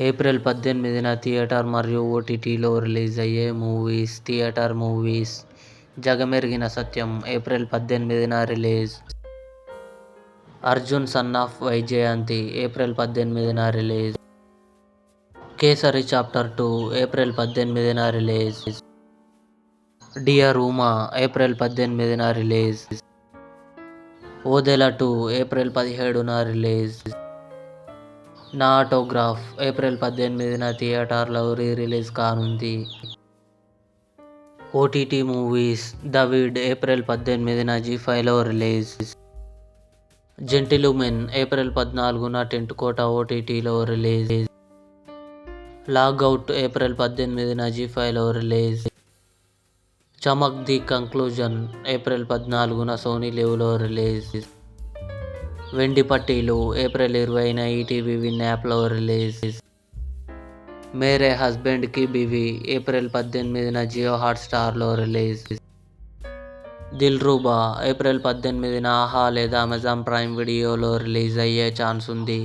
April 18న theatre మరియు ఓటీటీలో release అయ్యే movies. Theatre movies: Jagamerigina Satyam April 18న release. Arjun son of Vyjayanthi April 18న రిలీజ్. కేసరి చాప్టర్ 2 ఏప్రిల్ 18న రిలీజ్. డియర్ ఉమా ఏప్రిల్ 18న రిలీజ్. ఓదెల 2 ఏప్రిల్ 17న రిలీజ్. నా ఆటోగ్రాఫ్ ఏప్రిల్ 18న థియేటర్లో రిలీజ్ కానుంది. ఓటీటీ మూవీస్: ద విడ్ ఏప్రిల్ 18న జీ5లో రిలీజ్. జెంటిలుమెన్ ఏప్రిల్ 14న టెంట్ కోట ఓటీటీలో రిలీజ్. లాగౌట్ ఏప్రిల్ 18న జీ5లో release. Chamak the conclusion April 14న సోనీ లివ్లో రిలీజ్. వెండి పట్టీలు ఏప్రిల్ 20న ఈటీవీ విన్ యాప్లో release. Mere husband ki Biwi April 18న జియో హాట్స్టార్లో రిలీజ్. దిల్రూబా ఏప్రిల్ 18న ఆహా లేదా అమెజాన్ ప్రైమ్ వీడియోలో రిలీజ్ అయ్యే ఛాన్స్ ఉంది.